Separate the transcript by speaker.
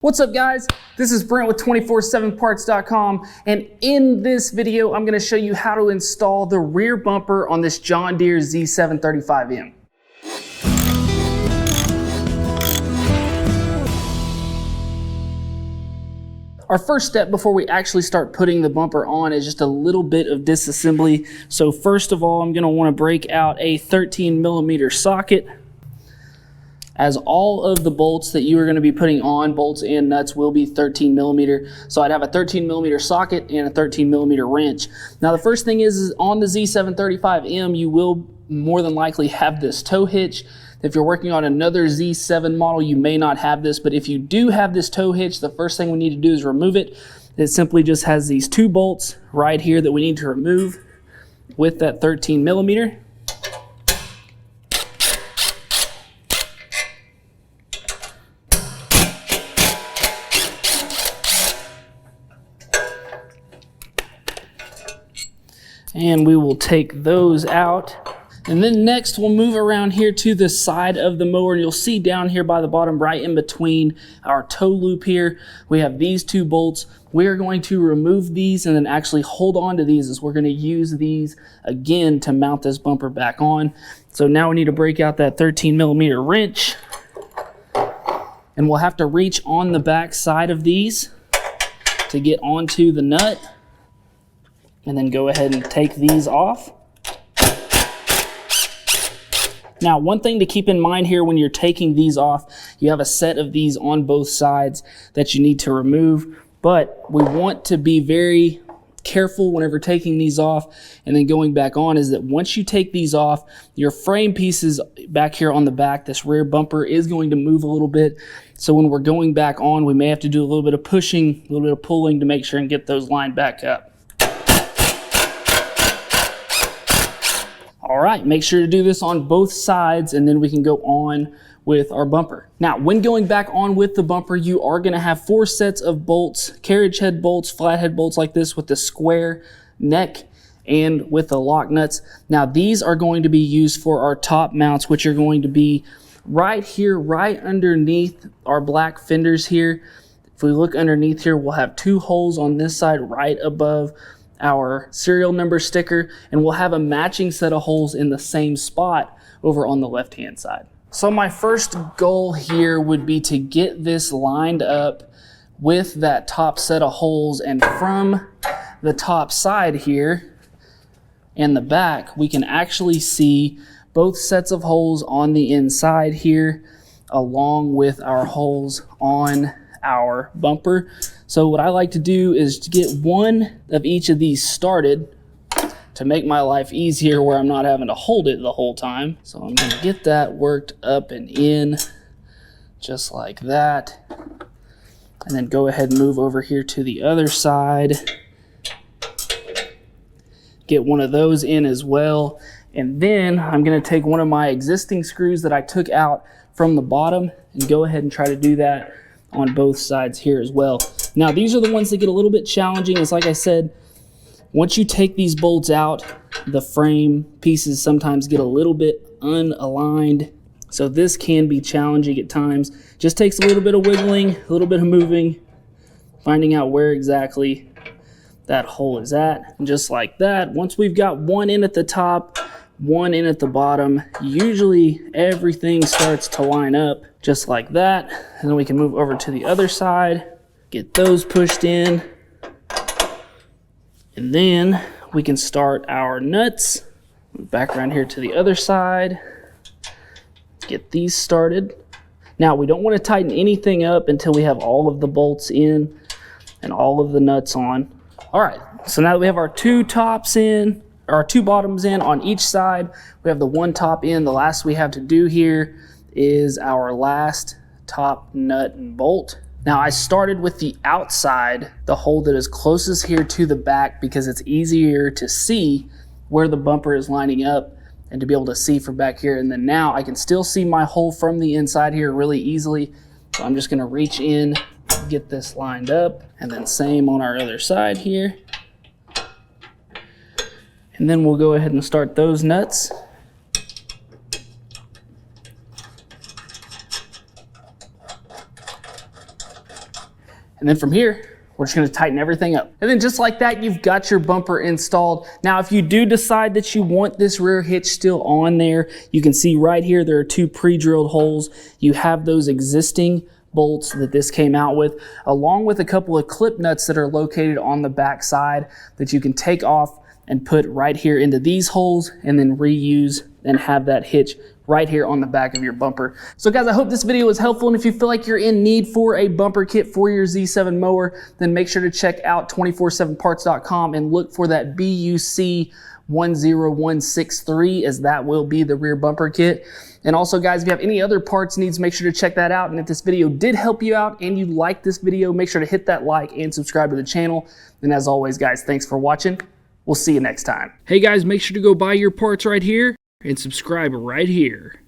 Speaker 1: What's up guys? This is Brent with 247parts.com, and in this video I'm going to show you how to install the rear bumper on this John Deere Z735M. Our first step before we actually start putting the bumper on is just a little bit of disassembly. So first of all, I'm going to want to break out a 13mm socket, as all of the bolts that you are going to be putting on, bolts and nuts, will be 13mm. So I'd have a 13mm socket and a 13mm wrench. Now the first thing is on the Z735M, you will more than likely have this tow hitch. If you're working on another Z7 model, you may not have this, but if you do have this tow hitch, the first thing we need to do is remove it. It simply just has these two bolts right here that we need to remove with that 13mm. And we will take those out. And then next we'll move around here to the side of the mower. You'll see down here by the bottom, right in between our tow loop here, we have these two bolts. We're going to remove these and then actually hold on to these, as we're going to use these again to mount this bumper back on. So now we need to break out that 13mm wrench, and we'll have to reach on the back side of these to get onto the nut, and then go ahead and take these off. Now, one thing to keep in mind here when you're taking these off, you have a set of these on both sides that you need to remove, but we want to be very careful whenever taking these off and then going back on, is that once you take these off, your frame pieces back here on the back, this rear bumper, is going to move a little bit. So when we're going back on, we may have to do a little bit of pushing, a little bit of pulling to make sure and get those lined back up. All right, make sure to do this on both sides, and then we can go on with our bumper. Now, when going back on with the bumper, you are going to have 4 sets of bolts, carriage head bolts, flathead bolts like this with the square neck and with the lock nuts. Now, these are going to be used for our top mounts, which are going to be right here, right underneath our black fenders here. If we look underneath here, we'll have 2 holes on this side right above our serial number sticker, and we'll have a matching set of holes in the same spot over on the left hand side. So my first goal here would be to get this lined up with that top set of holes, and from the top side here and the back, we can actually see both sets of holes on the inside here along with our holes on our bumper. So what I like to do is to get one of each of these started to make my life easier, where I'm not having to hold it the whole time. So I'm going to get that worked up and in just like that, and then go ahead and move over here to the other side, get one of those in as well. And then I'm going to take one of my existing screws that I took out from the bottom and go ahead and try to do that on both sides here as well. Now, these are the ones that get a little bit challenging. It's like I said, once you take these bolts out, the frame pieces sometimes get a little bit unaligned. So this can be challenging at times. Just takes a little bit of wiggling, a little bit of moving, finding out where exactly that hole is at. And just like that, once we've got one in at the top, one in at the bottom, usually everything starts to line up just like that. And then we can move over to the other side, get those pushed in, and then we can start our nuts. Move back around here to the other side, get these started. Now, we don't want to tighten anything up until we have all of the bolts in and all of the nuts on. All right, so now that we have our 2 tops in, our 2 bottoms in on each side, we have the 1 top in. The last we have to do here is our last top nut and bolt. Now, I started with the outside, the hole that is closest here to the back, because it's easier to see where the bumper is lining up and to be able to see from back here. And then now I can still see my hole from the inside here really easily. So I'm just going to reach in, get this lined up, and then same on our other side here. And then we'll go ahead and start those nuts. And then from here, we're just gonna tighten everything up. And then just like that, you've got your bumper installed. Now, if you do decide that you want this rear hitch still on there, you can see right here, there are 2 pre-drilled holes. You have those existing bolts that this came out with, along with a couple of clip nuts that are located on the back side that you can take off and put right here into these holes and then reuse and have that hitch right here on the back of your bumper. So guys, I hope this video was helpful, and if you feel like you're in need for a bumper kit for your Z7 mower, then make sure to check out 247parts.com and look for that BUC 10163, as that will be the rear bumper kit. And also guys, if you have any other parts needs, make sure to check that out. And if this video did help you out and you like this video, make sure to hit that like and subscribe to the channel. And as always guys, thanks for watching. We'll see you next time. Hey guys, make sure to go buy your parts right here and subscribe right here.